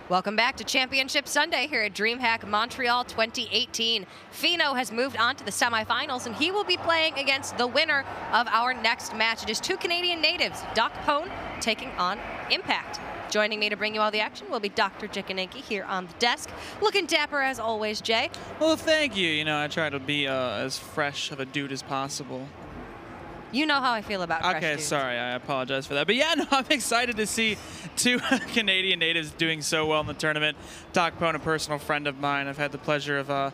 Welcome back to Championship Sunday here at DreamHack Montreal 2018. Fino has moved on to the semifinals, and he will be playing against the winner of our next match. It is two Canadian natives, Docpwn taking on Impact. Joining me to bring you all the action will be Dr. Jikanenki here on the desk. Looking dapper as always, Jay. Well, thank you. You know, I try to be as fresh of a dude as possible. You know how I feel about fresh Okay, dudes. sorry, I apologize for that. But yeah, no, I'm excited to see two Canadian natives doing so well in the tournament. Docpwn, a personal friend of mine. I've had the pleasure of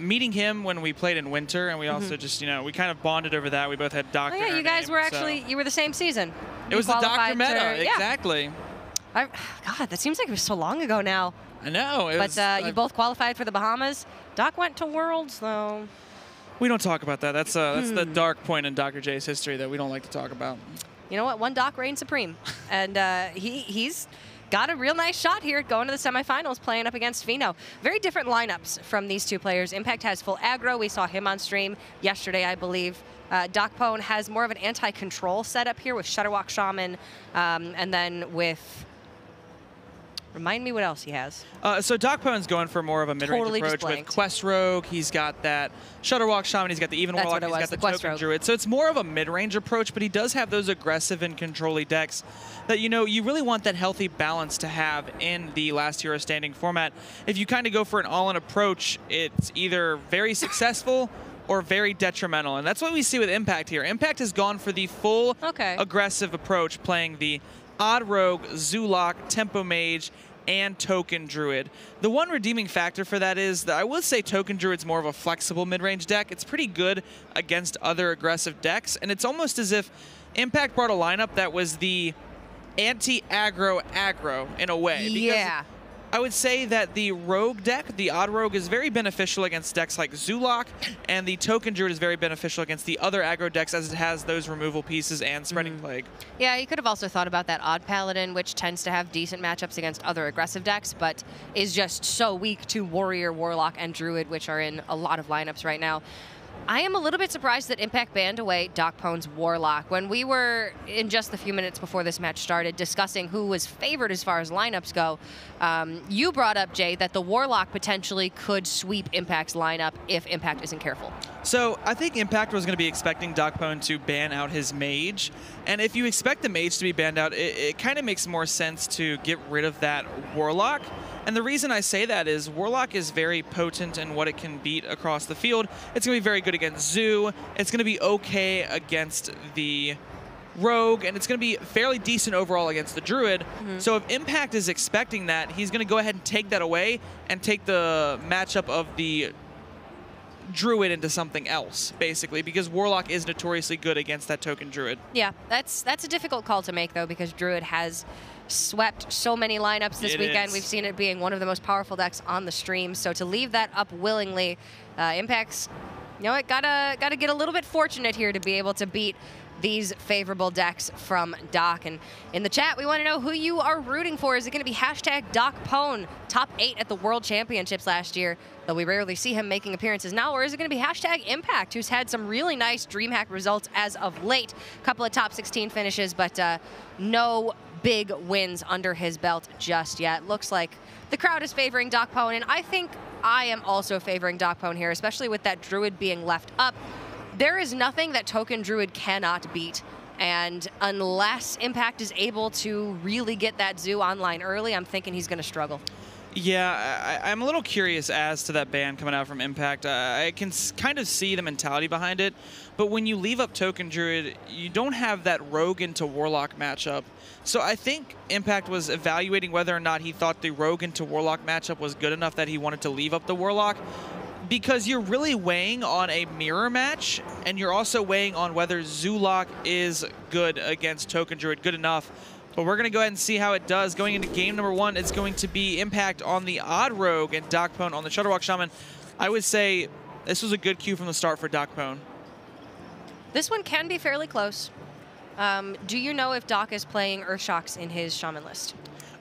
meeting him when we played in winter, and we also just, you know, we kind of bonded over that. We both had Doc. Oh yeah, you guys were actually, you were the same season. It was the Dr. Meta, yeah. exactly. God, that seems like it was so long ago now. I know. But you both qualified for the Bahamas. Doc went to Worlds, though. We don't talk about that. That's the dark point in Dr. J's history that we don't like to talk about. You know what? One Doc reigns supreme. And he's got a real nice shot here going to the semifinals, playing up against Fino. Very different lineups from these two players. Impact has full aggro. We saw him on stream yesterday, I believe. Docpwn has more of an anti-control setup here with Shutterwalk Shaman, and then with... Remind me what else he has. So Docpwn's going for more of a mid-range approach with Quest Rogue. He's got that Shutterwalk Shaman. He's got the Even Warlock. He's got the Token Druid. So it's more of a mid-range approach, but he does have those aggressive and control-y decks that, you know, you really want that healthy balance to have in the last hero standing format. If you kind of go for an all-in approach, it's either very successful or very detrimental. And that's what we see with Impact here. Impact has gone for the full aggressive approach, playing the Odd Rogue, Zulok, Tempo Mage, and Token Druid. The one redeeming factor for that is that I would say Token Druid's more of a flexible mid-range deck. It's pretty good against other aggressive decks, and it's almost as if Impact brought a lineup that was the anti-aggro in a way. Yeah. I would say that the Rogue deck, the Odd Rogue, is very beneficial against decks like Zulok, and the Token Druid is very beneficial against the other aggro decks as it has those removal pieces and Spreading Plague. Yeah, you could have also thought about that Odd Paladin, which tends to have decent matchups against other aggressive decks, but is just so weak to Warrior, Warlock, and Druid, which are in a lot of lineups right now. I am a little bit surprised that Impact banned away Docpwn's Warlock. When we were, in just the few minutes before this match started, discussing who was favored as far as lineups go, you brought up, Jay, that the Warlock potentially could sweep Impact's lineup if Impact isn't careful. So I think Impact was going to be expecting Docpwn to ban out his Mage. And if you expect the Mage to be banned out, it kind of makes more sense to get rid of that Warlock. And the reason I say that is Warlock is very potent in what it can beat across the field. It's going to be very good against Zoo. It's going to be okay against the Rogue, and it's going to be fairly decent overall against the Druid. So if Impact is expecting that, he's going to go ahead and take that away and take the matchup of the Druid into something else, basically, because Warlock is notoriously good against that Token Druid. Yeah, that's a difficult call to make, though, because Druid has swept so many lineups this weekend. We've seen it being one of the most powerful decks on the stream. So to leave that up willingly, Impact's, you know, it gotta get a little bit fortunate here to be able to beat these favorable decks from Doc. And in the chat, we want to know who you are rooting for. Is it going to be #Docpwn, top 8 at the World Championships last year, though we rarely see him making appearances now, or is it going to be #Impact, who's had some really nice DreamHack results as of late? A couple of top 16 finishes, but no big wins under his belt just yet. Looks like the crowd is favoring Docpwn, and I think I am also favoring Docpwn here, especially with that Druid being left up. There is nothing that Token Druid cannot beat, and unless Impact is able to really get that Zoo online early, I'm thinking he's going to struggle. Yeah, I'm a little curious as to that ban coming out from Impact. I can kind of see the mentality behind it, but when you leave up Token Druid, you don't have that Rogue into Warlock matchup. So I think Impact was evaluating whether or not he thought the Rogue into Warlock matchup was good enough that he wanted to leave up the Warlock, because you're really weighing on a mirror match, and you're also weighing on whether Zulok is good against Token Druid, good enough. But we're going to go ahead and see how it does. Going into game number 1, it's going to be Impact on the Odd Rogue and Docpwn on the Shutterwalk Shaman. I would say this was a good cue from the start for Docpwn. This one can be fairly close. Do you know if Doc is playing Earthshocks in his Shaman list?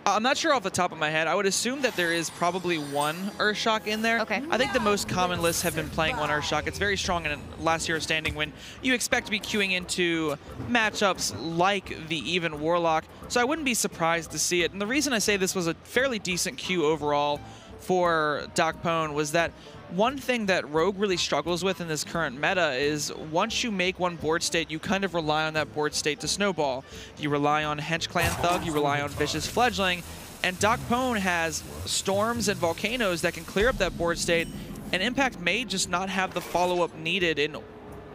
I'm not sure off the top of my head. I would assume that there is probably one Earthshock in there. Okay. I think the most common lists have been playing one Earthshock. It's very strong in last year's standing when you expect to be queuing into matchups like the Even Warlock. So I wouldn't be surprised to see it. And the reason I say this was a fairly decent queue overall for Docpwn was that one thing that Rogue really struggles with in this current meta is once you make one board state, you kind of rely on that board state to snowball. You rely on Hench Clan Thug, you rely on Vicious Fledgling, and Docpwn has Storms and Volcanoes that can clear up that board state, and Impact may just not have the follow-up needed in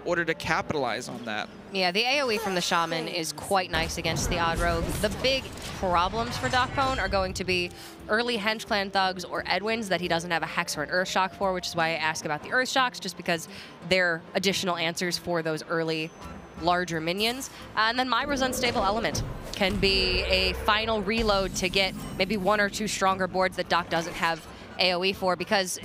order to capitalize on that. Yeah, the AoE from the Shaman is quite nice against the Odd Rogue. The big problems for Docpwn are going to be early Hench Clan Thugs or Edwins that he doesn't have a Hex or an Earthshock for, which is why I ask about the Earthshocks, just because they're additional answers for those early larger minions. And then Myra's Unstable Element can be a final reload to get maybe one or two stronger boards that Doc doesn't have AoE for, because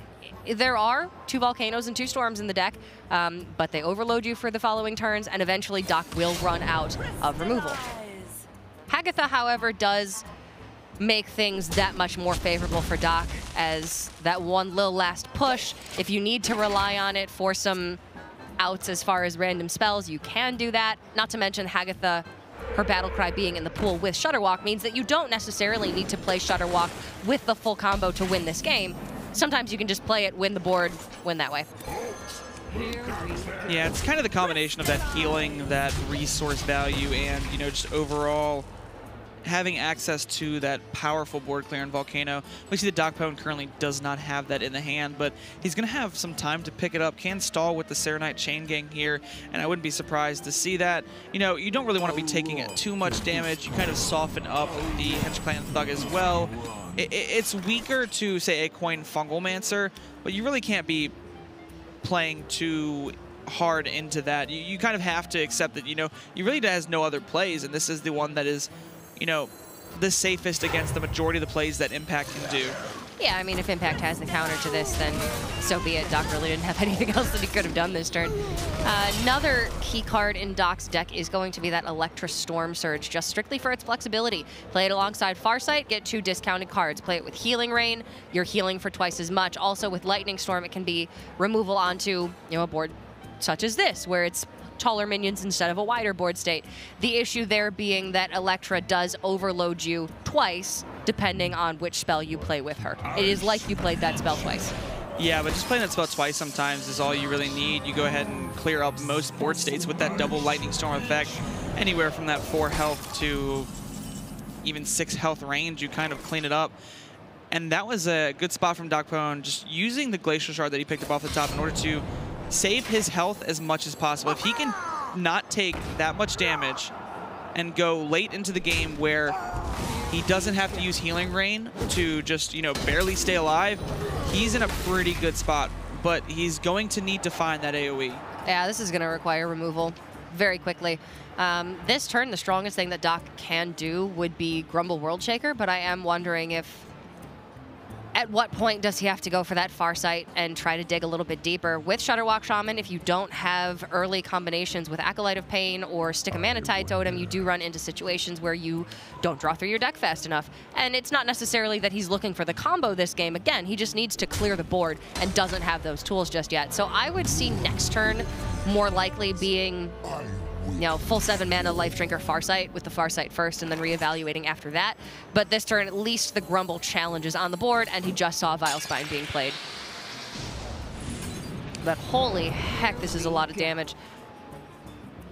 there are 2 Volcanoes and 2 Storms in the deck, but they overload you for the following turns, and eventually Doc will run out of removal. Hagatha, however, does make things that much more favorable for Doc as that one little last push. If you need to rely on it for some outs as far as random spells, you can do that. Not to mention Hagatha, her Battlecry being in the pool with Shutterwalk means that you don't necessarily need to play Shutterwalk with the full combo to win this game. Sometimes you can just play it, win the board, win that way. Yeah, it's kind of the combination of that healing, that resource value, and, you know, just overall having access to that powerful board clear in Volcano. We see that Docpwn currently does not have that in the hand, but he's going to have some time to pick it up. Can stall with the Serenite Chain Gang here, and I wouldn't be surprised to see that. You know, you don't really want to be taking too much damage. You kind of soften up the Hench Clan Thug as well. It's weaker to, say, a Coin Fungalmancer, but you really can't be playing too hard into that. You kind of have to accept that, you know, you really has no other plays, and this is the one that is, you know, the safest against the majority of the plays that Impact can do. Yeah, I mean, if Impact has the counter to this, then so be it. Doc really didn't have anything else that he could have done this turn. Another key card in Doc's deck is going to be that Electra Storm Surge, just strictly for its flexibility. Play it alongside Farsight, get 2 discounted cards. Play it with Healing Rain, you're healing for twice as much. Also with Lightning Storm, it can be removal onto, you know, a board such as this, where it's taller minions instead of a wider board state. The issue there being that Electra does overload you twice, depending on which spell you play with her. It is like you played that spell twice. Yeah, but just playing that spell twice sometimes is all you really need. You go ahead and clear up most board states with that double Lightning Storm effect. Anywhere from that 4 health to even 6 health range, you kind of clean it up. And that was a good spot from Docpwn, just using the Glacial Shard that he picked up off the top in order to save his health as much as possible. If he can not take that much damage and go late into the game where he doesn't have to use Healing Rain to just, you know, barely stay alive, he's in a pretty good spot. But he's going to need to find that AoE. Yeah, this is going to require removal very quickly. This turn, the strongest thing that Doc can do would be Grumble World Shaker, but I am wondering if at what point does he have to go for that Farsight and try to dig a little bit deeper? With Shutterwalk Shaman, if you don't have early combinations with Acolyte of Pain or Stick a Manatide Totem, you do run into situations where you don't draw through your deck fast enough. And it's not necessarily that he's looking for the combo this game. Again, he just needs to clear the board and doesn't have those tools just yet. So I would see next turn more likely being, you know, full 7 mana Life Drinker Farsight with the Farsight first and then reevaluating after that. But this turn, at least the Grumble challenge is on the board, and he just saw Vile Spine being played. But holy heck, this is a lot of damage.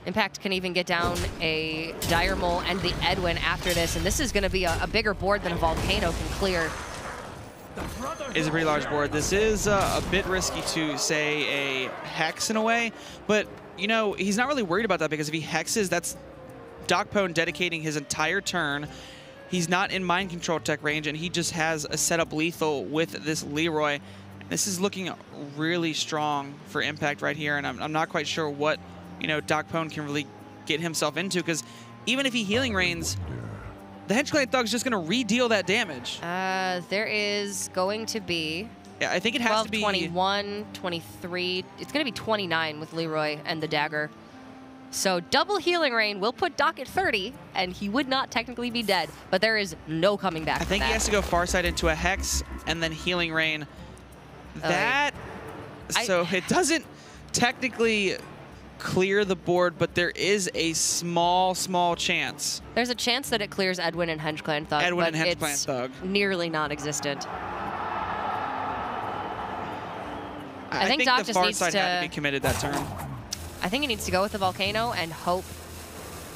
Impact can even get down a Dire Mole and the Edwin after this, and this is going to be a bigger board than a Volcano can clear. Is a pretty large board. This is a bit risky to say a Hex in a way, but you know, he's not really worried about that because if he hexes, that's Docpwn dedicating his entire turn. He's not in mind control tech range, and he just has a setup lethal with this Leroy. This is looking really strong for Impact right here, and I'm not quite sure what, you know, Docpwn can really get himself into, because even if he Healing Rains, the Hench Clan Thug's just going to re-deal that damage. There is going to be... Yeah, I think it has to be 21, 23. It's going to be 29 with Leroy and the dagger. So double Healing Rain will put Doc at 30, and he would not technically be dead, but there is no coming back. I think he has to go Farsight into a Hex and then Healing Rain. So it doesn't technically clear the board, but there is a small chance. There's a chance that it clears Edwin and HenchClan Thug, Edwin but and HenchClan Thug. Nearly non-existent. I think Doc the just needs Farsight had to be committed that turn. I think he needs to go with the Volcano and hope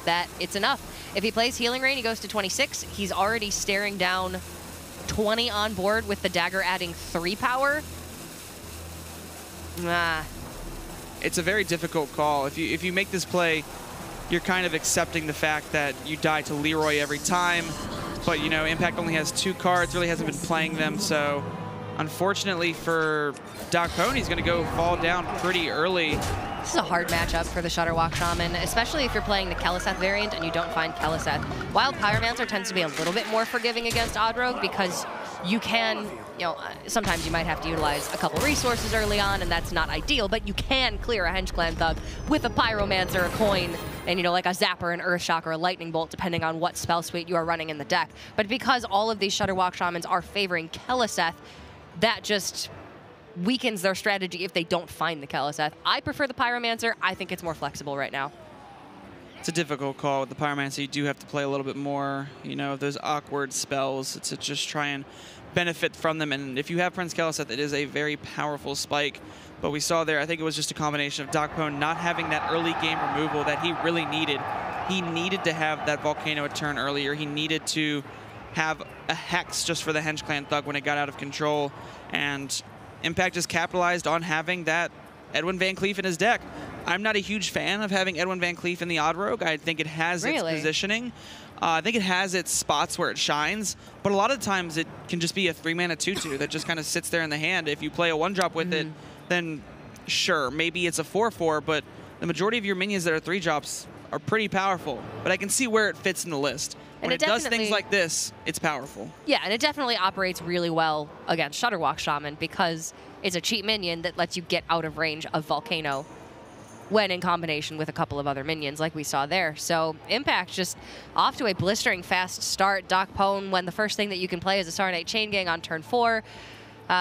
that it's enough. If he plays Healing Rain, he goes to 26. He's already staring down 20 on board with the dagger adding 3 power. It's a very difficult call. If you make this play, you're kind of accepting the fact that you die to Leroy every time. But, you know, Impact only has 2 cards, really hasn't been playing them. So, unfortunately for Docpwn, he's going to go fall down pretty early. This is a hard matchup for the Shutterwalk Shaman, especially if you're playing the Keleseth variant and you don't find Keleseth. While Pyromancer tends to be a little bit more forgiving against Odd Rogue because you can, you know, sometimes you might have to utilize a couple resources early on, and that's not ideal, but you can clear a HenchClan Thug with a Pyromancer, a coin, and, you know, like a Zapper, an Earthshock, or a Lightning Bolt, depending on what spell suite you are running in the deck. But because all of these Shutterwalk Shamans are favoring Keleseth, that just weakens their strategy if they don't find the Keleseth. I prefer the Pyromancer. I think it's more flexible right now. It's a difficult call with the Pyromancer. You do have to play a little bit more, you know, those awkward spells to just try and benefit from them. And if you have Prince Keleseth, it is a very powerful spike. But we saw there, I think it was just a combination of Docpwn not having that early game removal that he really needed. He needed to have that Volcano a turn earlier. He needed to have a Hex just for the HenchClan Thug when it got out of control. And Impact just capitalized on having that Edwin Van Cleef in his deck. I'm not a huge fan of having Edwin Van Cleef in the Odd Rogue. I think it has its positioning. I think it has its spots where it shines, but a lot of times it can just be a 3-mana 2/2 that just kind of sits there in the hand. If you play a 1-drop with it, then sure, maybe it's a 4/4, but the majority of your minions that are 3-drops are pretty powerful. But I can see where it fits in the list. When it does things like this, it's powerful. Yeah, and it definitely operates really well against Shutterwalk Shaman because it's a cheap minion that lets you get out of range of Volcano when in combination with a couple of other minions like we saw there. So Impact just off to a blistering fast start. Docpwn, when the first thing that you can play is a Saronite Chain Gang on turn 4. You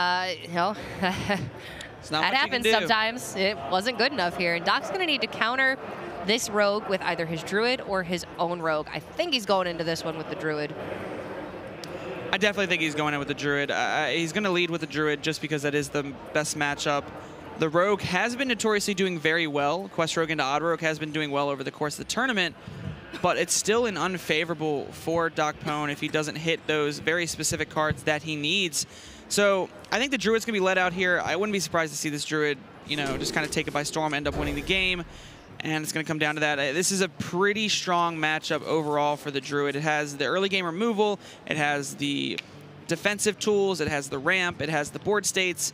know, that happens sometimes. It wasn't good enough here. And Doc's going to need to counter this rogue with either his Druid or his own rogue. I think he's going into this one with the Druid. I definitely think he's going in with the Druid. He's going to lead with the Druid just because that is the best matchup. The Rogue has been notoriously doing very well. Quest Rogue into Odd Rogue has been doing well over the course of the tournament, but it's still an unfavorable for Docpwn if he doesn't hit those very specific cards that he needs. So I think the Druid's going to be let out here. I wouldn't be surprised to see this Druid, you know, just kind of take it by storm, end up winning the game. And it's going to come down to that. This is a pretty strong matchup overall for the Druid. It has the early game removal. It has the defensive tools. It has the ramp. It has the board states.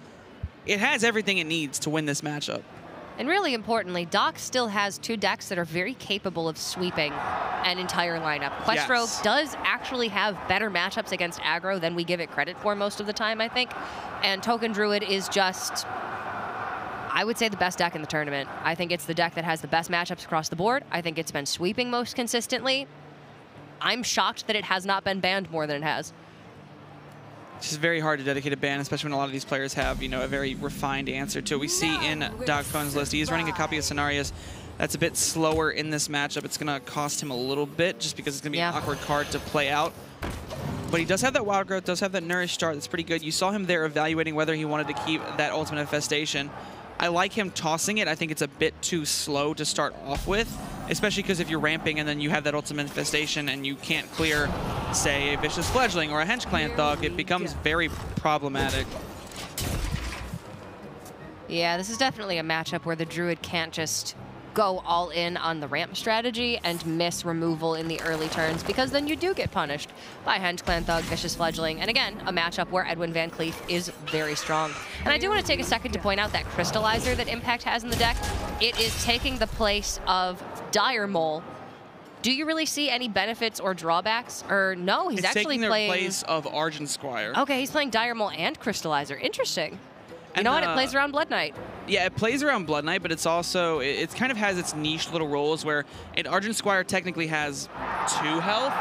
It has everything it needs to win this matchup. And really importantly, Doc still has 2 decks that are very capable of sweeping an entire lineup. Quest Rogue does actually have better matchups against aggro than we give it credit for most of the time, I think. And Token Druid is just, I would say, the best deck in the tournament. I think it's the deck that has the best matchups across the board. I think it's been sweeping most consistently. I'm shocked that it has not been banned more than it has. It's just very hard to dedicate a ban, especially when a lot of these players have, you know, a very refined answer to it. We see in Docpwn's list, he is running a copy of Cenarius. That's a bit slower in this matchup. It's going to cost him a little bit just because it's going to be an awkward card to play out. But he does have that Wild Growth, does have that Nourish start. That's pretty good. You saw him there evaluating whether he wanted to keep that Ultimate Infestation. I like him tossing it. I think it's a bit too slow to start off with, especially because if you're ramping and then you have that Ultimate Infestation and you can't clear, say, a Vicious Fledgling or a HenchClan Thug, it becomes very problematic. Yeah, this is definitely a matchup where the Druid can't just go all in on the ramp strategy and miss removal in the early turns, because then you do get punished by HenchClan Thug, Vicious Fledgling, and again, a matchup where Edwin Van Cleef is very strong. And I do want to take a second to point out that Crystallizer that Impact has in the deck. It is taking the place of Dire Mole. Do you really see any benefits or drawbacks? Or no, he's actually playing... It's taking the place of Argent Squire. Okay, he's playing Dire Mole and Crystallizer. Interesting. You know what? It plays around Blood Knight. Yeah, it plays around Blood Knight, but it's also, it kind of has its niche little roles where an Argent Squire technically has 2 health,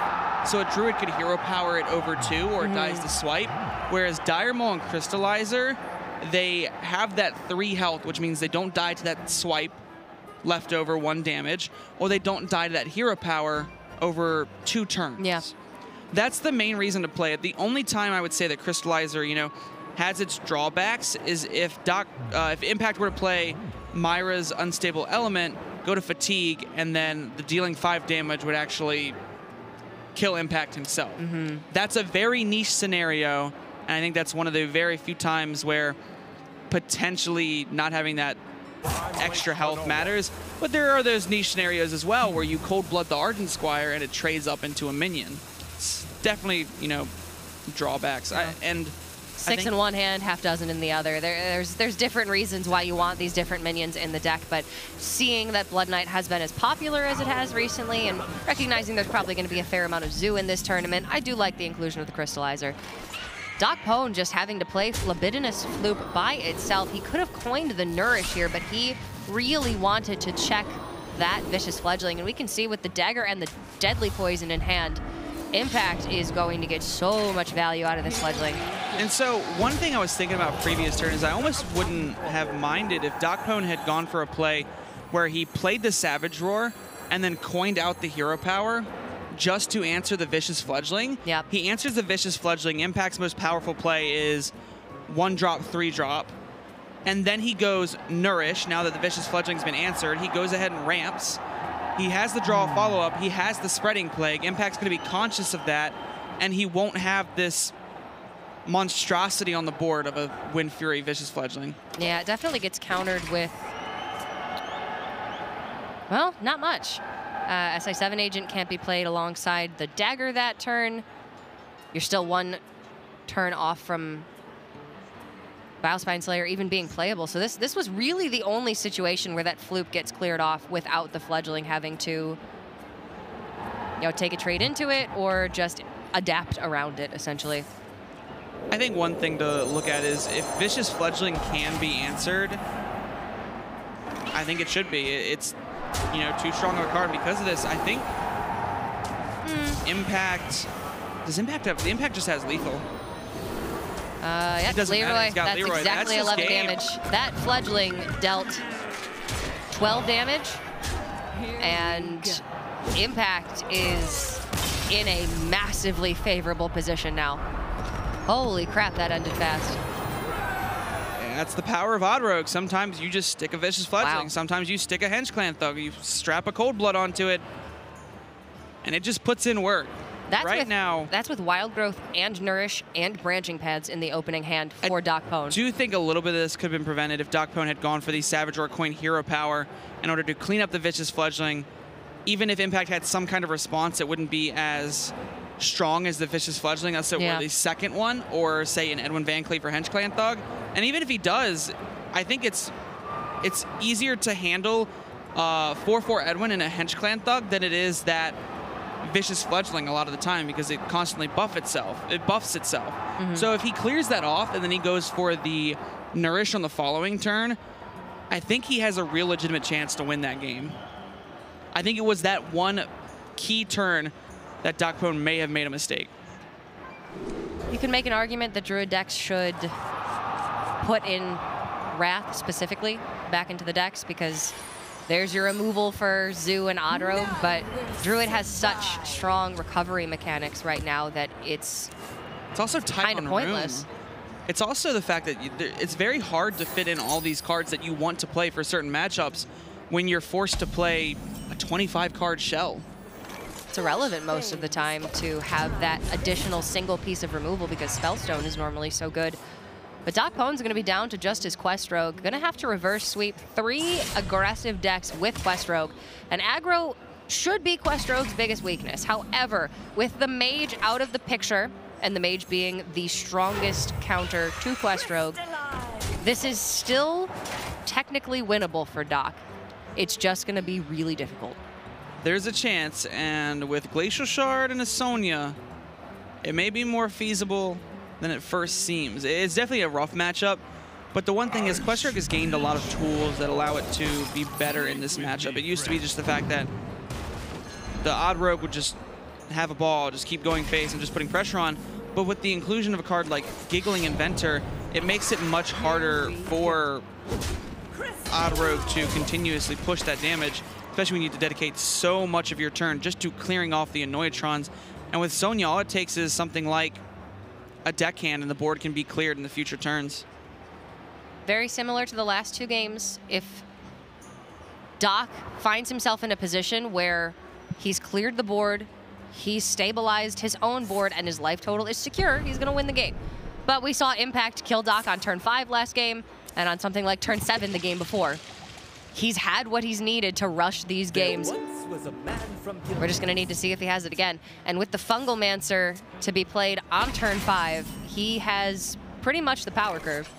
so a Druid could hero power it over 2 or it dies to swipe, whereas Dire Maul and Crystallizer, they have that 3 health, which means they don't die to that swipe, left over 1 damage, or they don't die to that hero power over 2 turns. Yeah. That's the main reason to play it. The only time I would say that Crystallizer, you know, has its drawbacks is if Impact were to play Myra's Unstable Element, go to Fatigue, and then the dealing 5 damage would actually kill Impact himself. That's a very niche scenario, and I think that's one of the very few times where potentially not having that extra health matters. But there are those niche scenarios as well where you Cold Blood the Argent Squire and it trades up into a minion. It's definitely, you know, drawbacks. And 6 in one hand, half dozen in the other. There's different reasons why you want these different minions in the deck, but seeing that Blood Knight has been as popular as it has recently and recognizing there's probably going to be a fair amount of Zoo in this tournament, I do like the inclusion of the Crystallizer. Docpwn just having to play Libidinous Floop by itself. He could have coined the Nourish here, but he really wanted to check that Vicious Fledgling, and we can see with the Dagger and the Deadly Poison in hand, Impact is going to get so much value out of this Fledgling. And so one thing I was thinking about previous turns is I almost wouldn't have minded if Docpwn had gone for a play where he played the Savage Roar and then coined out the hero power just to answer the Vicious Fledgling. Yep. He answers the Vicious Fledgling. Impact's most powerful play is 1-drop, 3-drop. And then he goes Nourish. Now that the Vicious Fledgling's been answered, he goes ahead and ramps. He has the draw follow-up. He has the Spreading Plague. Impact's going to be conscious of that, and he won't have this monstrosity on the board of a Wind Fury Vicious Fledgling. Yeah, it definitely gets countered with, well, not much. SI7 Agent can't be played alongside the Dagger that turn. You're still 1 turn off from Bowspine Slayer even being playable. So this was really the only situation where that Floop gets cleared off without the Fledgling having to, you know, take a trade into it or just adapt around it, essentially. I think one thing to look at is if Vicious Fledgling can be answered, I think it should be. It's, you know, too strong of a card because of this. I think Impact, does Impact have, the Impact just has lethal. Yeah, Leroy, that's Leroy. Exactly 11 damage. That Fledgling dealt 12 damage, and Impact is in a massively favorable position now. Holy crap, that ended fast. Yeah, that's the power of Odd Rogue. Sometimes you just stick a Vicious Fledgling. Wow. Sometimes you stick a Henge Clan Thug. You strap a Cold Blood onto it, and it just puts in work. That's with Wild Growth and Nourish and Branching Pads in the opening hand for Docpwn. I do think a little bit of this could have been prevented if Docpwn had gone for the Savage Roar Coin hero power in order to clean up the Vicious Fledgling. Even if Impact had some kind of response, it wouldn't be as strong as the Vicious Fledgling. That's were the second one, or say an Edwin Van Cleef or Henge Clan Thug. And even if he does, I think it's easier to handle 4/4 Edwin and a Henge Clan Thug than it is that Vicious Fledgling a lot of the time, because it constantly buffs itself. So if he clears that off and then he goes for the Nourish on the following turn, I think he has a real legitimate chance to win that game. I think it was that one key turn that Docpwn may have made a mistake. You can make an argument that Druid decks should put in Wrath specifically back into the decks, because there's your removal for Zoo and Odd Rogue, but Druid has such strong recovery mechanics right now that it's also kind of pointless. It's also the fact that it's very hard to fit in all these cards that you want to play for certain matchups when you're forced to play a 25-card shell. It's irrelevant most of the time to have that additional single piece of removal because Spellstone is normally so good. But Docpwn's going to be down to just his Quest Rogue. Going to have to reverse sweep 3 aggressive decks with Quest Rogue. And aggro should be Quest Rogue's biggest weakness. However, with the Mage out of the picture, and the Mage being the strongest counter to Quest Rogue, this is still technically winnable for Doc. It's just going to be really difficult. There's a chance, and with Glacial Shard and a Sonya, it may be more feasible than it first seems. It's definitely a rough matchup But the one thing is, Questroke has gained a lot of tools that allow it to be better in this matchup. It used to be just the fact that the odd rogue would just have a ball, just keep going face and just putting pressure on. But with the inclusion of a card like Giggling Inventor, it makes it much harder for odd rogue to continuously push that damage, especially when you need to dedicate so much of your turn just to clearing off the Annoyatrons. And with Sonya, all it takes is something like a deckhand and the board can be cleared in the future turns. Very similar to the last 2 games. If Doc finds himself in a position where he's cleared the board, he's stabilized his own board, and his life total is secure, he's going to win the game. But we saw Impact kill Doc on turn 5 last game, and on something like turn 7 the game before. He's had what he's needed to rush these games. We're just going to need to see if he has it again. And with the Fungal Mancer to be played on turn 5, he has pretty much the power curve.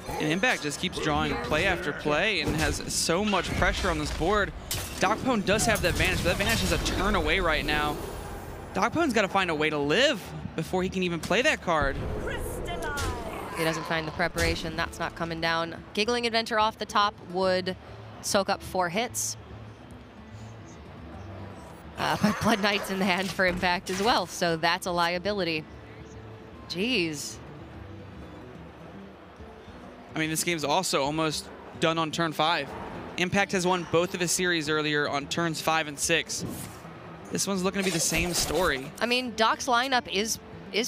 And Impact just keeps drawing play after play and has so much pressure on this board. Docpwn does have that advantage, but that advantage is a turn away right now. Docpwn's got to find a way to live before he can even play that card. He doesn't find the preparation. That's not coming down. Giggling Adventure off the top would soak up 4 hits. But Blood Knight's in the hand for Impact as well, so that's a liability. Jeez. I mean, this game's also almost done on turn 5. Impact has won both of his series earlier on turns 5 and 6. This one's looking to be the same story. I mean, Doc's lineup is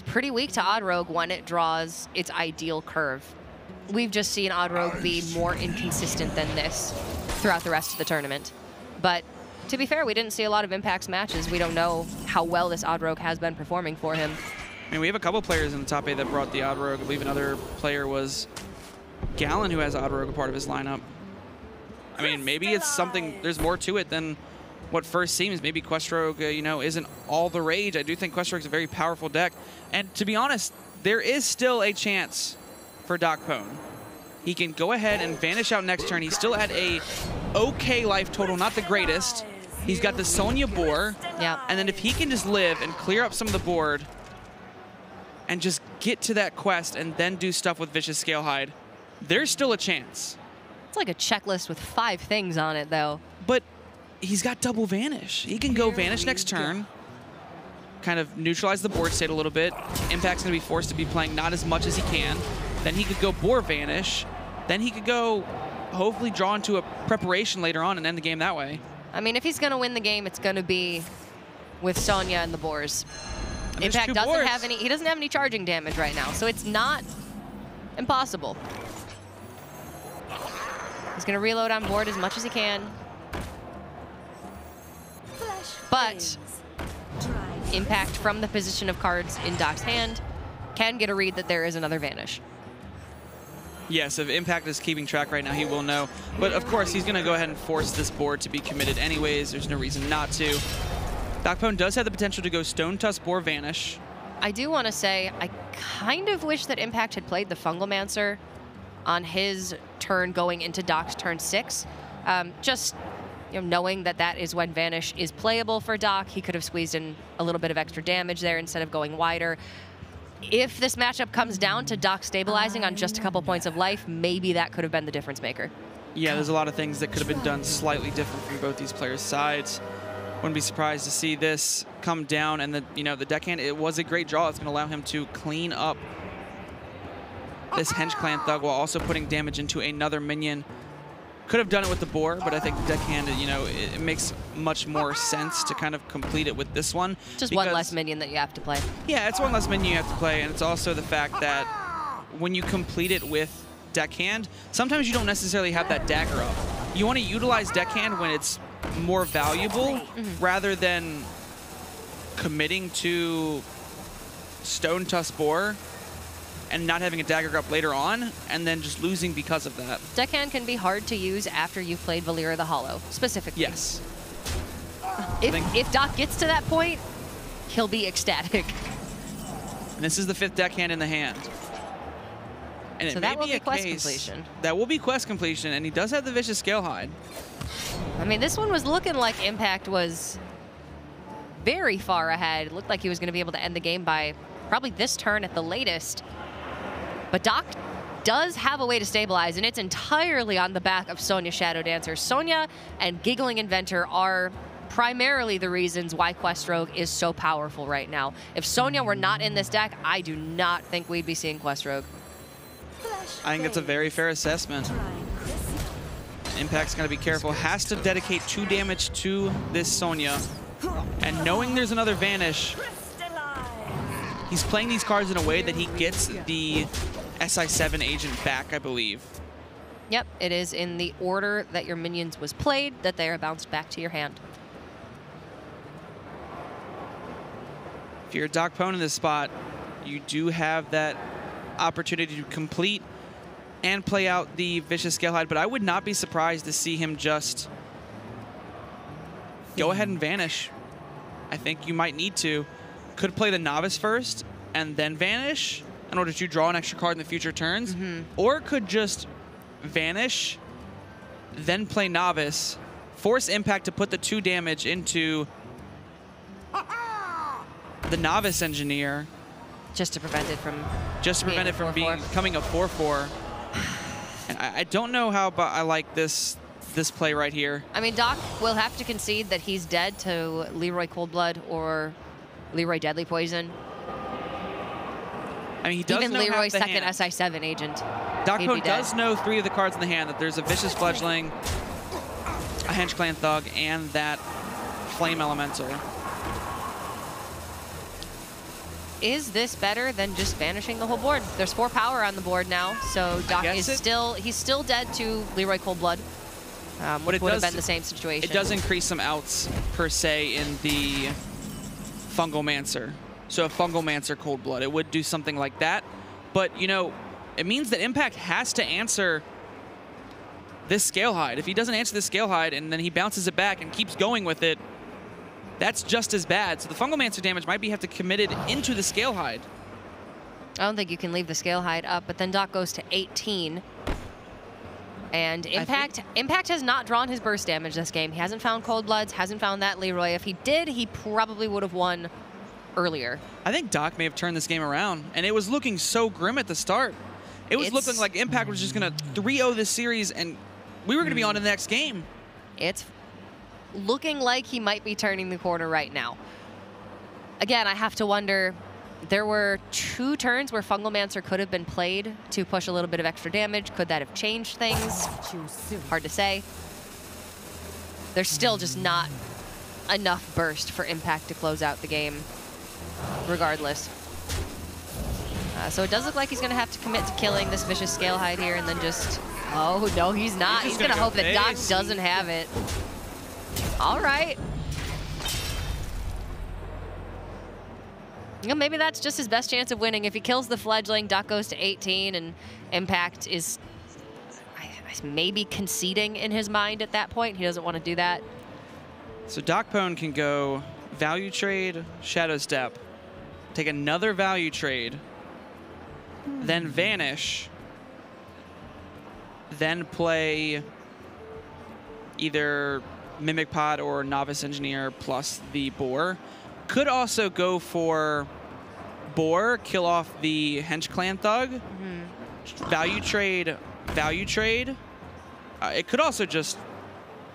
pretty weak to Odd Rogue when it draws its ideal curve. We've just seen Odd Rogue be more inconsistent than this throughout the rest of the tournament. But to be fair, we didn't see a lot of Impact's matches. We don't know how well this Odd Rogue has been performing for him. I mean, we have a couple players in the top 8 that brought the Odd Rogue. I believe another player was Gallon, who has Odd Rogue a part of his lineup. I mean, maybe it's something, there's more to it than what first seems. Maybe Questrogue, you know, isn't all the rage. I do think Questrogue's a very powerful deck. And to be honest, there is still a chance for Docpwn. He can go ahead and vanish out next turn. He's still at a okay life total, not the greatest. He's got the Sonya Boar. Yeah. And then if he can just live and clear up some of the board and just get to that quest and then do stuff with Vicious Scalehide, there's still a chance. It's like a checklist with 5 things on it, though. But he's got double Vanish. He can go Vanish next turn, kind of neutralize the board state a little bit. Impact's going to be forced to be playing not as much as he can. Then he could go Boar Vanish. Then he could go hopefully draw into a preparation later on and end the game that way. I mean, if he's going to win the game, it's going to be with Sonya and the Boars. Impact doesn't have any, he doesn't have any charging damage right now, so it's not impossible. He's going to reload on board as much as he can. But Impact, from the position of cards in Doc's hand, can get a read that there is another Vanish. Yes, if Impact is keeping track right now, he will know. But of course, he's going to go ahead and force this board to be committed anyways. There's no reason not to. Docpwn does have the potential to go Stone Tusk, Boar, Vanish. I do want to say, I kind of wish that Impact had played the Fungal Mancer on his turn going into Doc's turn 6. Just, you know, knowing that that is when Vanish is playable for Doc, he could have squeezed in a little bit of extra damage there instead of going wider. If this matchup comes down to Doc stabilizing on just a couple points of life, maybe that could have been the difference maker. Yeah, there's a lot of things that could have been done slightly different from both these players' sides. Wouldn't be surprised to see this come down, and the deckhand, it was a great draw. It's going to allow him to clean up this Hench Clan Thug while also putting damage into another minion. Could have done it with the Boar, but I think deckhand, it makes much more sense to kind of complete it with this one. Just one less minion that you have to play. Yeah, it's one less minion you have to play, and it's also the fact that when you complete it with deckhand, sometimes you don't necessarily have that dagger up. You want to utilize deckhand when it's more valuable rather than committing to Stone Tusk Boar and not having a dagger up later on, and then just losing because of that. Deckhand can be hard to use after you've played Valeera the Hollow, specifically. Yes. If Doc gets to that point, he'll be ecstatic. And this is the 5th deckhand in the hand. And so that will be quest completion. That will be quest completion, and he does have the Vicious Scalehide. I mean, this one was looking like Impact was very far ahead. It looked like he was going to be able to end the game by probably this turn at the latest. But Doc does have a way to stabilize, and it's entirely on the back of Sonya Shadow Dancer. Sonya and Giggling Inventor are primarily the reasons why Quest Rogue is so powerful right now. If Sonya were not in this deck, I do not think we'd be seeing Quest Rogue. I think that's a very fair assessment. Impact's going to be careful. Has to dedicate 2 damage to this Sonya. And knowing there's another Vanish, he's playing these cards in a way that he gets the SI7 agent back, I believe. Yep, it is in the order that your minions was played that they are bounced back to your hand. If you're a Docpwn in this spot, you do have that opportunity to complete and play out the Vicious Scalehide, but I would not be surprised to see him just go ahead and Vanish. I think you might need to. Could play the Novice first and then Vanish in order to draw an extra card in the future turns, or could just Vanish, then play Novice, force Impact to put the 2 damage into the Novice Engineer. Just to prevent it from becoming a 4/4. And I don't know how I like this play right here. I mean, Doc will have to concede that he's dead to Leroy Coldblood or Leroy Deadly Poison. I mean, he does even know Leroy's half the second hand. SI7 agent. Docpwn does know 3 of the cards in the hand, that there's a Vicious Fledgling, a Hench Clan Thug, and that Flame Elemental. Is this better than just vanishing the whole board? There's 4 power on the board now, so Doc is he's still dead to Leroy Coldblood, which would have been the same situation. It does increase some outs, per se, in the Fungalmancer. So a Fungalmancer Coldblood, it would do something like that. But, you know, it means that Impact has to answer this Scalehide. If he doesn't answer this Scalehide and then he bounces it back and keeps going with it, that's just as bad. So the Fungalmancer damage might have to commit it into the Scalehide. I don't think you can leave the Scalehide up, but then Doc goes to 18. And Impact has not drawn his burst damage this game. He hasn't found Coldbloods, hasn't found that Leroy. If he did, he probably would have won earlier. I think Doc may have turned this game around, and it was looking so grim at the start. It was looking like Impact was just going to 3-0 this series, and we were going to be on to the next game. It's looking like he might be turning the corner right now. Again, I have to wonder, there were 2 turns where Fungalmancer could have been played to push a little bit of extra damage. Could that have changed things? Hard to say. There's still just not enough burst for Impact to close out the game, regardless. So it does look like he's going to have to commit to killing this Vicious Scalehide here and then just... Oh, no, he's not. He's going to hope that Doc doesn't have it. All right. You know, maybe that's just his best chance of winning. If he kills the Fledgling, Doc goes to 18, and Impact is maybe conceding in his mind at that point. He doesn't want to do that. So Docpwn can go value trade, Shadow Step, take another value trade, then Vanish, then play either Mimic Pod or Novice Engineer plus the Boar. Could also go for Boar, kill off the Hench Clan Thug, value trade, value trade. It could also just,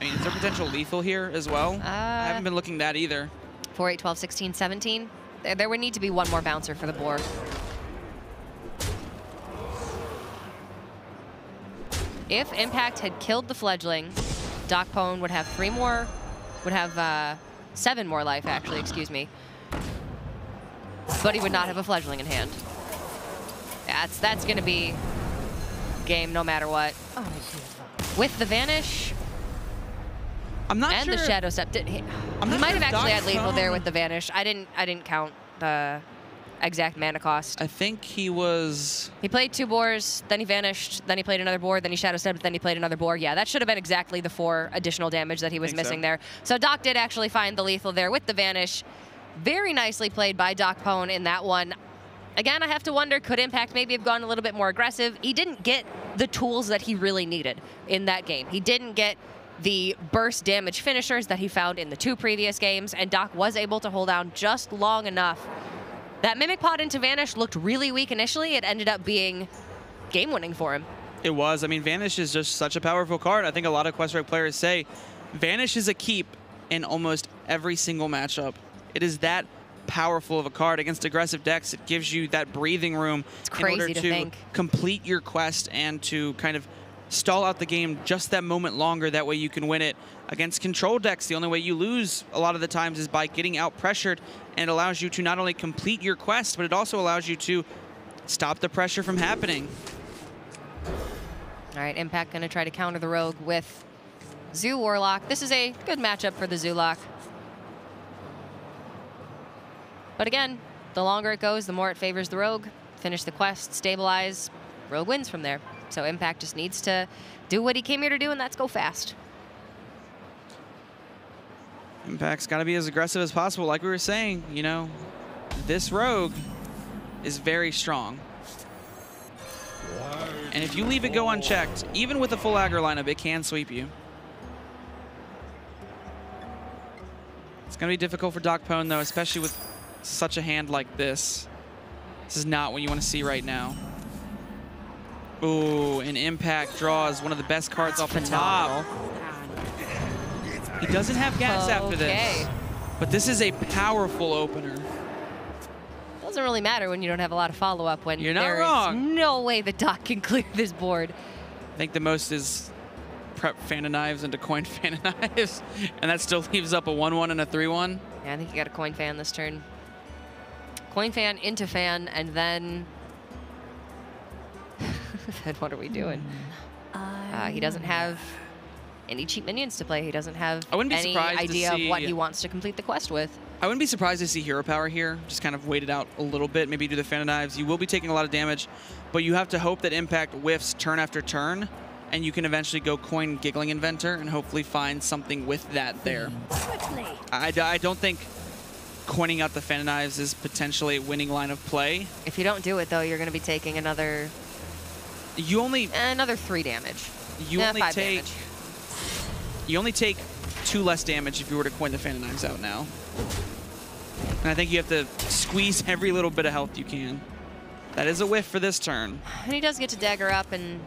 I mean, is there potential lethal here as well? I haven't been looking that either. 4, 8, 12, 16, 17. There would need to be 1 more bouncer for the Boar. If Impact had killed the Fledgling, Docpwn would have 3 more, would have 7 more life, actually, excuse me. But he would not have a Fledgling in hand. That's going to be game no matter what. With the Vanish I'm not and sure. The Shadow Step, he might have actually had lethal there with the Vanish. I didn't count the exact mana cost. I think he was... He played 2 Boars, then he vanished, then he played another Boar, then he Shadow Stepped, then he played another Boar. Yeah, that should have been exactly the 4 additional damage that he was missing there. So Doc did actually find the lethal there with the Vanish. Very nicely played by Docpwn in that one. Again, I have to wonder, could Impact maybe have gone a little bit more aggressive? He didn't get the tools that he really needed in that game. He didn't get the burst damage finishers that he found in the 2 previous games, and Doc was able to hold down just long enough. That Mimic Pod into Vanish looked really weak initially. It ended up being game-winning for him. It was. I mean, Vanish is just such a powerful card. I think a lot of Quest Rogue players say Vanish is a keep in almost every single matchup. It is that powerful of a card against aggressive decks. It gives you that breathing room in order to complete your quest and to kind of stall out the game just that moment longer. That way you can win it. Against control decks, the only way you lose a lot of the times is by getting out pressured, and it allows you to not only complete your quest, but it also allows you to stop the pressure from happening. All right, Impact going to try to counter the Rogue with Zoo Warlock. This is a good matchup for the Zoolock. But again, the longer it goes, the more it favors the Rogue. Finish the quest, stabilize, Rogue wins from there. So Impact just needs to do what he came here to do, and that's go fast. Impact's got to be as aggressive as possible. Like we were saying, you know, this Rogue is very strong. And if you leave it go unchecked, even with a full aggro lineup, it can sweep you. It's going to be difficult for Docpwn, though, especially with such a hand like this. This is not what you want to see right now. Ooh, an Impact draws one of the best cards off the top. He doesn't have gas after this, but this is a powerful opener. Doesn't really matter when you don't have a lot of follow-up, when You're not there wrong. is no way the Doc can clear this board. I think the most is prep Fan of Knives into coin Fan of Knives, and that still leaves up a 1-1 and a 3-1. Yeah, I think you got a coin fan this turn. Coin fan into fan, and then... then what are we doing? He doesn't have any cheap minions to play. He doesn't have any idea of what he wants to complete the quest with. I wouldn't be surprised to see Hero Power here. Just kind of wait it out a little bit, maybe do the Fan of Knives. You will be taking a lot of damage, but you have to hope that Impact whiffs turn after turn, and you can eventually go coin Giggling Inventor and hopefully find something with that there. I don't think coining out the Fan of Knives is potentially a winning line of play. If you don't do it, though, you're going to be taking another... another 3 damage. You only 5 take... damage. You only take 2 less damage if you were to coin the Fan of Knives out now. And I think you have to squeeze every little bit of health you can. That is a whiff for this turn. And he does get to dagger up and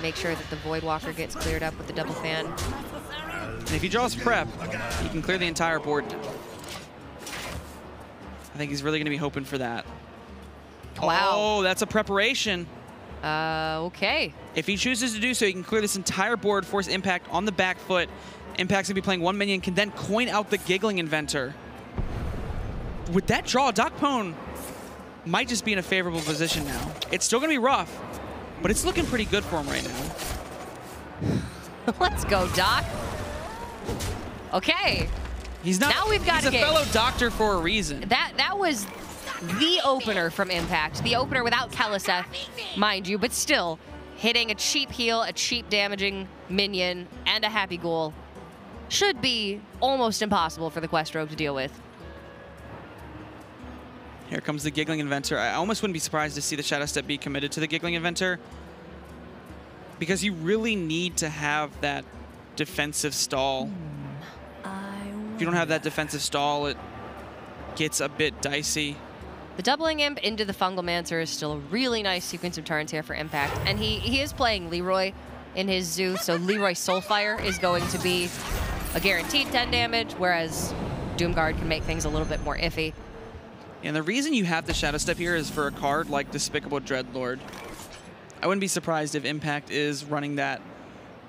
make sure that the Voidwalker gets cleared up with the double fan. And if he draws prep, he can clear the entire board now. I think he's really going to be hoping for that. Wow. Oh, that's a preparation. Okay. If he chooses to do so, he can clear this entire board, force Impact on the back foot. Impact's going to be playing 1 minion, can then coin out the Giggling Inventor. With that draw, Docpwn might just be in a favorable position now. It's still going to be rough, but it's looking pretty good for him right now. Let's go, Doc. Okay. He's not. Now we've got he's a fellow doctor for a reason. That was the opener from Impact. The opener without Kaliseth, mind you, but still hitting a cheap heal, a cheap damaging minion, and a happy ghoul should be almost impossible for the Quest Rogue to deal with. Here comes the Giggling Inventor. I almost wouldn't be surprised to see the Shadow Step be committed to the Giggling Inventor, because you really need to have that defensive stall. If you don't have that defensive stall, it gets a bit dicey. The doubling imp into the Fungal Mancer is still a really nice sequence of turns here for Impact. And he is playing Leroy in his Zoo, so Leroy Soulfire is going to be a guaranteed 10 damage, whereas Doomguard can make things a little bit more iffy. And the reason you have the Shadow Step here is for a card like Despicable Dreadlord. I wouldn't be surprised if Impact is running that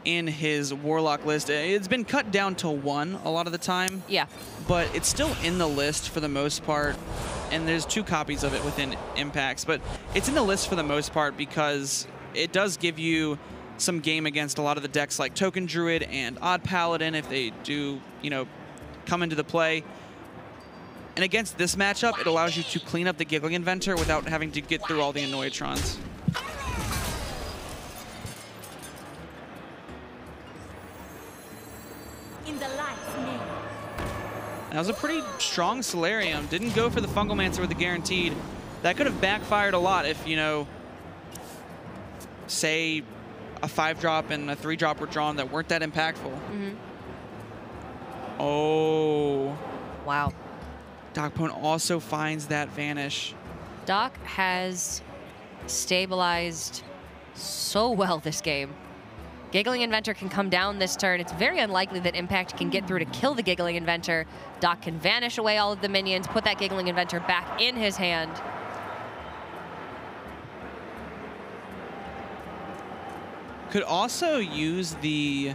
in his Warlock list. It's been cut down to 1 a lot of the time. Yeah. But it's still in the list for the most part. And there's 2 copies of it within Impacts. But it's in the list for the most part because it does give you some game against a lot of the decks like Token Druid and Odd Paladin if they do, you know, come into the play. And against this matchup, it allows you to clean up the Giggling Inventor without having to get through all the Annoyatrons. That was a pretty strong Solarium. Didn't go for the Fungal Mancer with the guaranteed. That could have backfired a lot if, you know, say a 5-drop and a 3-drop were drawn that weren't that impactful. Mm-hmm. Oh. Wow. Docpwn also finds that Vanish. Doc has stabilized so well this game. Giggling Inventor can come down this turn. It's very unlikely that Impact can get through to kill the Giggling Inventor. Doc can vanish away all of the minions, put that Giggling Inventor back in his hand. Could also use the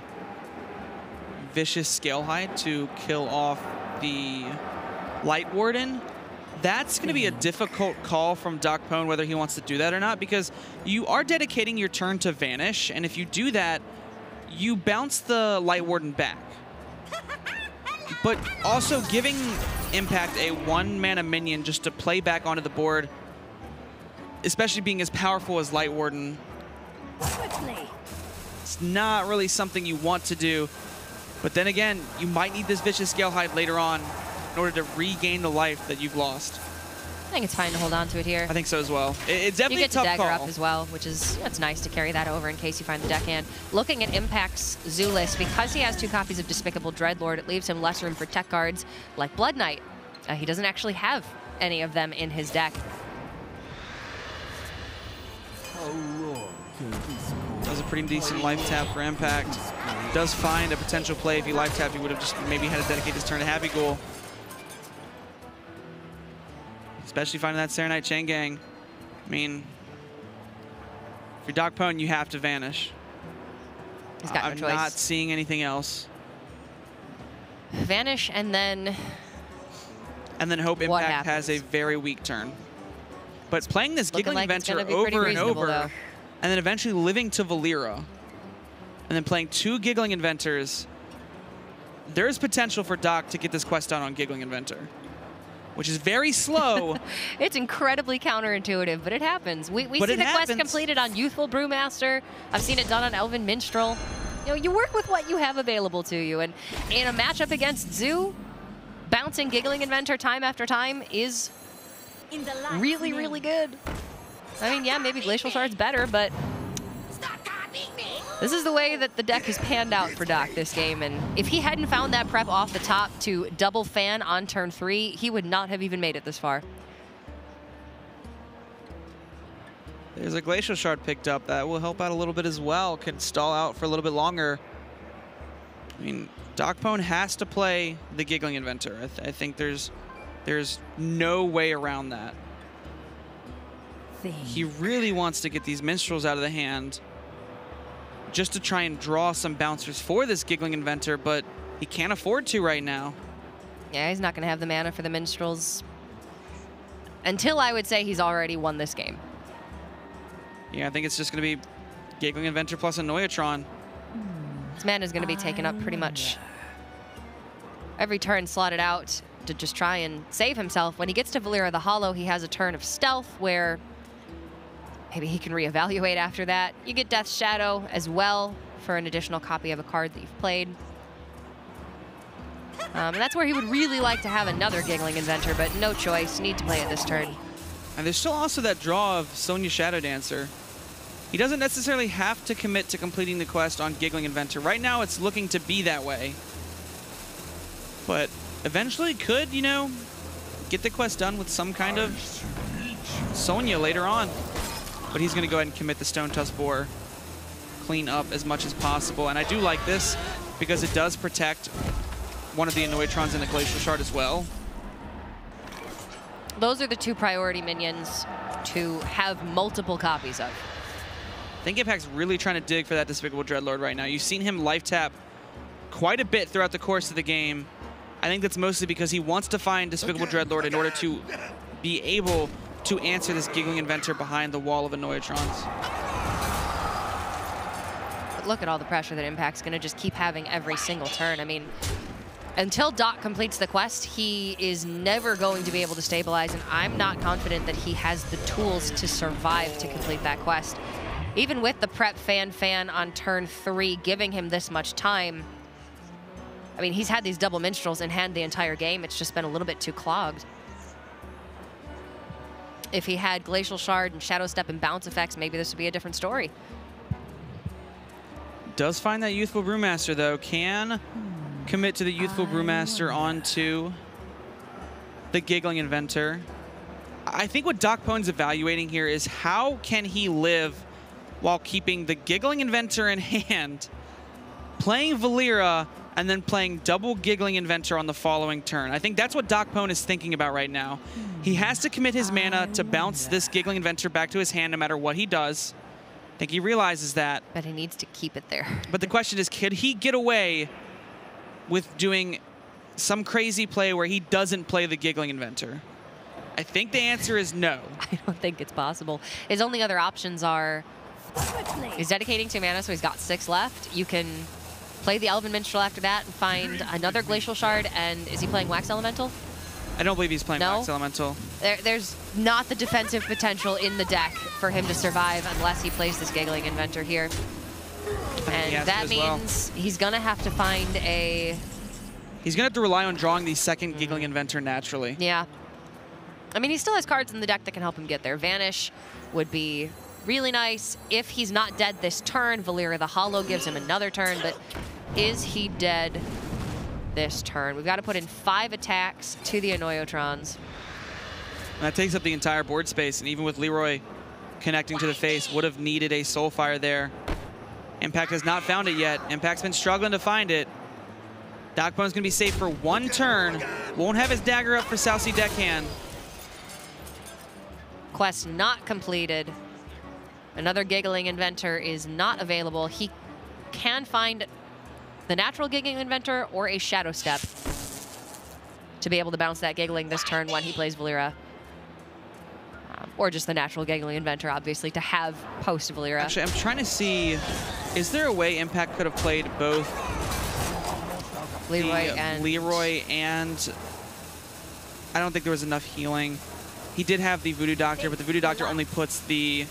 Vicious Scale Hide to kill off the Light Warden. That's going to be a difficult call from Docpwn, whether he wants to do that or not, because you are dedicating your turn to Vanish, and if you do that, you bounce the Light Warden back. But also giving Impact a 1-mana minion just to play back onto the board, especially being as powerful as Light Warden, it's not really something you want to do. But then again, you might need this Vicious Scale Hide later on in order to regain the life that you've lost. I think it's fine to hold on to it here. I think so as well. It's definitely a tough call. You get to dagger up as well, which is, it's nice to carry that over in case you find the deckhand. Looking at Impact's Zoo list, because he has 2 copies of Despicable Dreadlord, it leaves him less room for tech cards like Blood Knight. He doesn't actually have any of them in his deck. That was a pretty decent life tap for Impact. Does find a potential play. If he life tapped, he would have just maybe had to dedicate his turn to Happy Ghoul. Especially finding that Serenite Chain Gang. I mean, if you're Docpwn, you have to vanish. He's got no choice. I'm not seeing anything else. Vanish and then hope Impact has a very weak turn. But playing this Giggling Inventor over and over, and then eventually living to Valera, and then playing 2 Giggling Inventors, there's potential for Doc to get this quest done on Giggling Inventor, which is very slow. It's incredibly counterintuitive, but it happens. We see the quest completed on Youthful Brewmaster. I've seen it done on Elven Minstrel. You know, you work with what you have available to you, and in a matchup against Zoo, bouncing Giggling Inventor time after time is really, really good. I mean, yeah, maybe Glacial Shard's better, but this is the way that the deck has panned out for Doc this game, and if he hadn't found that prep off the top to double fan on turn 3, he would not have even made it this far. There's a Glacial Shard picked up. That will help out a little bit as well. Can stall out for a little bit longer. I mean, Docpwn has to play the Giggling Inventor. I think there's no way around that. He really wants to get these Minstrels out of the hand just to try and draw some bouncers for this Giggling Inventor, but he can't afford to right now. Yeah, he's not going to have the mana for the Minstrels until, I would say, he's already won this game. Yeah, I think it's just going to be Giggling Inventor plus a Noyatron. His mana is going to be taken up pretty much every turn slotted out to just try and save himself. When he gets to Valera the Hollow, he has a turn of Stealth where maybe he can reevaluate after that. You get Death's Shadow as well for an additional copy of a card that you've played. And that's where he would really like to have another Giggling Inventor, but no choice. Need to play it this turn. And there's still also that draw of Sonya Shadow Dancer. He doesn't necessarily have to commit to completing the quest on Giggling Inventor. Right now, it's looking to be that way. But eventually could, you know, get the quest done with some kind of Sonya later on. But he's going to go ahead and commit the Stone Tusk Boar, clean up as much as possible. And I do like this because it does protect one of the Noyatrons in the Glacial Shard as well. Those are the 2 priority minions to have multiple copies of. I think Impact's really trying to dig for that Despicable Dreadlord right now. You've seen him life tap quite a bit throughout the course of the game. I think that's mostly because he wants to find Despicable Dreadlord in order to be able to answer this Giggling Inventor behind the wall of Noyatrons. But look at all the pressure that Impact's going to just keep having every single turn. I mean, until Doc completes the quest, he is never going to be able to stabilize, and I'm not confident that he has the tools to survive to complete that quest. Even with the prep fan on turn 3 giving him this much time, I mean, he's had these double Minstrels in hand the entire game. It's just been a little bit too clogged. If he had Glacial Shard and Shadow Step and bounce effects, maybe this would be a different story. Does find that Youthful Brewmaster, though. Can commit to the Youthful Brewmaster onto the Giggling Inventor. I think what Docpwn's evaluating here is how can he live while keeping the Giggling Inventor in hand, playing Valeera, and then playing double Giggling Inventor on the following turn. I think that's what Docpwn is thinking about right now. He has to commit his mana to bounce this Giggling Inventor back to his hand no matter what he does. I think he realizes that. But he needs to keep it there. But the question is, could he get away with doing some crazy play where he doesn't play the Giggling Inventor? I think the answer is no. I don't think it's possible. His only other options are he's dedicating 2 mana, so he's got 6 left. You can play the Elven Minstrel after that and find another Glacial Shard. And is he playing Wax Elemental? I don't believe he's playing Wax Elemental. There's not the defensive potential in the deck for him to survive unless he plays this Giggling Inventor here. And that means he's going to have to find a... He's going to have to rely on drawing the second Giggling Inventor naturally. Yeah. I mean, he still has cards in the deck that can help him get there. Vanish would be really nice. If he's not dead this turn, Valeera the Hollow gives him another turn, but is he dead this turn? We've got to put in 5 attacks to the Annoyotrons. And that takes up the entire board space, and even with Leroy connecting to the face, would have needed a Soulfire there. Impact has not found it yet. Impact's been struggling to find it. Docpwn's going to be safe for 1 turn. Won't have his dagger up for South Sea Deckhand. Quest not completed. Another Giggling Inventor is not available. He can find the natural Giggling Inventor or a Shadow Step to be able to bounce that Giggling this turn when he plays Valeera. Or just the natural Giggling Inventor, obviously, to have post Valeera. Actually, I'm trying to see, is there a way Impact could have played both Leroy and I don't think there was enough healing. He did have the Voodoo Doctor, but the Voodoo Doctor only puts Light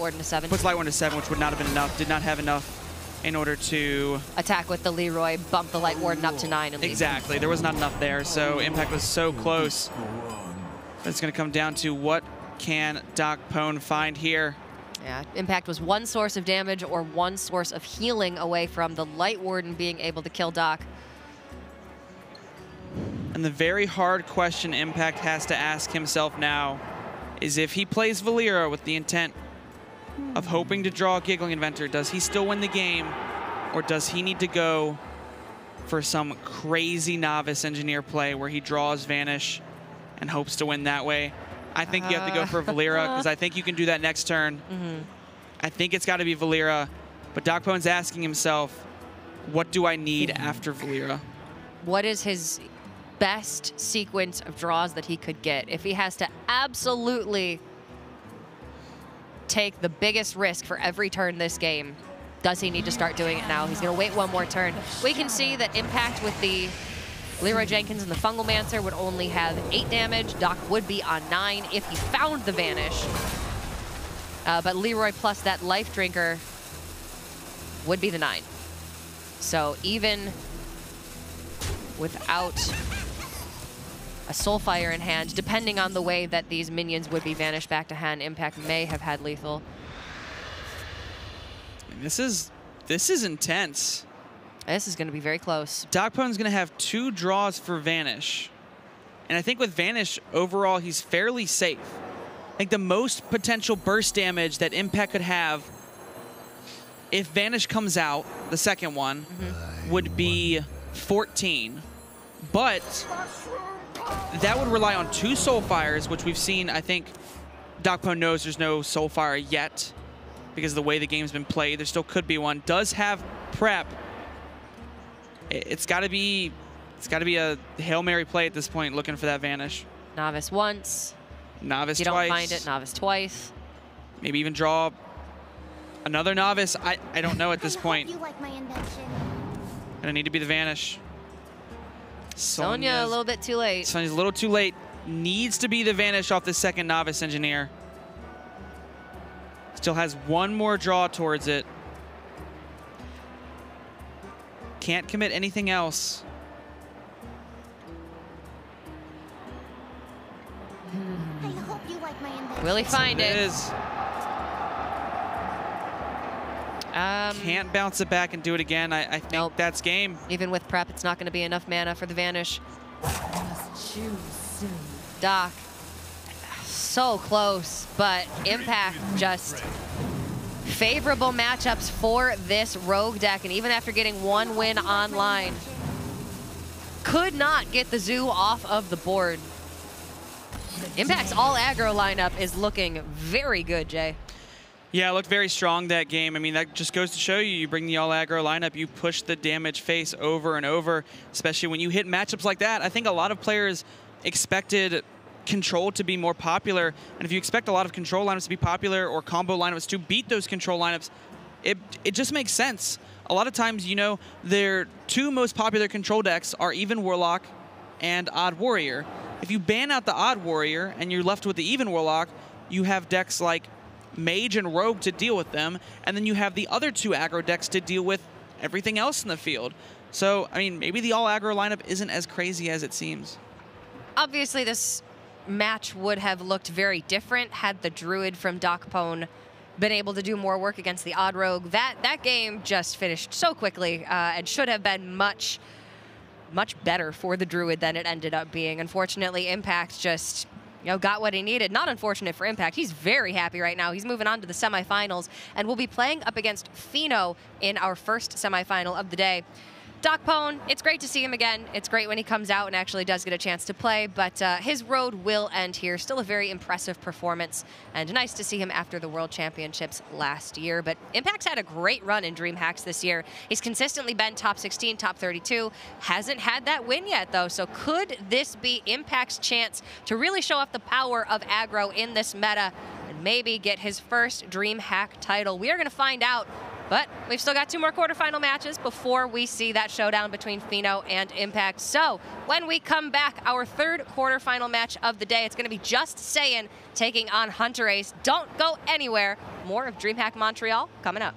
Warden to 7. Puts Light Warden to 7, which would not have been enough. Did not have enough in order to attack with the Leroy, bump the Light Warden up to 9 and leave. Exactly. There was not enough there, so Impact was so close. It's going to come down to what can Docpwn find here. Yeah, Impact was 1 source of damage or 1 source of healing away from the Light Warden being able to kill Doc. And the very hard question Impact has to ask himself now is if he plays Valeera with the intent of hoping to draw a Giggling Inventor, does he still win the game, or does he need to go for some crazy Novice Engineer play where he draws Vanish and hopes to win that way? I think you have to go for Valeera, because I think you can do that next turn. I think it's got to be Valeera, but Docpwn's asking himself, what do I need after Valeera? What is his best sequence of draws that he could get? If he has to absolutely take the biggest risk for every turn this game, does he need to start doing it now? He's going to wait 1 more turn. We can see that Impact with the Leroy Jenkins and the Fungal Mancer would only have 8 damage. Doc would be on 9 if he found the Vanish. But Leroy plus that Life Drinker would be the 9. So even without a Soulfire in hand, depending on the way that these minions would be vanished back to hand, Impact may have had lethal. This is intense. This is going to be very close. Docpwn's going to have 2 draws for Vanish. And I think with Vanish, overall, he's fairly safe. I think the most potential burst damage that Impact could have if Vanish comes out, the second one, would be 14. But that would rely on 2 Soulfires, which we've seen. I think Docpwn knows there's no Soulfire yet because of the way the game's been played. There still could be one. Does have prep. It's got to be a Hail Mary play at this point, looking for that Vanish. Novice once. Novice twice. If you don't find it, Novice twice. Maybe even draw another Novice. I don't know at this point. Gonna need to be the Vanish. Sonya a little bit too late. Sonya's a little too late. Needs to be the Vanish off the second Novice Engineer. Still has 1 more draw towards it. Can't commit anything else. Will he find it? Can't bounce it back and do it again. I think that's game. Even with prep, it's not going to be enough mana for the Vanish. Doc so close, but Impact just favorable matchups for this Rogue deck, and even after getting one win online, could not get the Zoo off of the board. Impact's all aggro lineup is looking very good, Jay. Yeah, it looked very strong that game. I mean, that just goes to show you bring the all aggro lineup, you push the damage face over and over, especially when you hit matchups like that. I think a lot of players expected control to be more popular, and if you expect a lot of control lineups to be popular or combo lineups to beat those control lineups, it just makes sense. A lot of times, you know, their two most popular control decks are Even Warlock and Odd Warrior. If you ban out the Odd Warrior and you're left with the Even Warlock, you have decks like Mage and Rogue to deal with them, and then you have the other two aggro decks to deal with everything else in the field. So, I mean, maybe the all aggro lineup isn't as crazy as it seems. Obviously, this match would have looked very different had the Druid from Docpwn been able to do more work against the Odd Rogue. That game just finished so quickly and should have been much better for the Druid than it ended up being. Unfortunately, Impact just, you know, got what he needed. Not unfortunate for Impact. He's very happy right now. He's moving on to the semifinals, and we'll be playing up against Pheno in our first semifinal of the day. Docpwn, it's great to see him again. It's great when he comes out and actually does get a chance to play, but his road will end here. Still a very impressive performance, and nice to see him after the World Championships last year. But Impact's had a great run in DreamHacks this year. He's consistently been top 16, top 32. Hasn't had that win yet, though, so could this be Impact's chance to really show off the power of aggro in this meta and maybe get his first DreamHack title? We are going to find out. But we've still got 2 more quarterfinal matches before we see that showdown between Pheno and Impact. So when we come back, our 3rd quarterfinal match of the day, it's going to be Just Saiyan taking on Hunter Ace. Don't go anywhere. More of DreamHack Montreal coming up.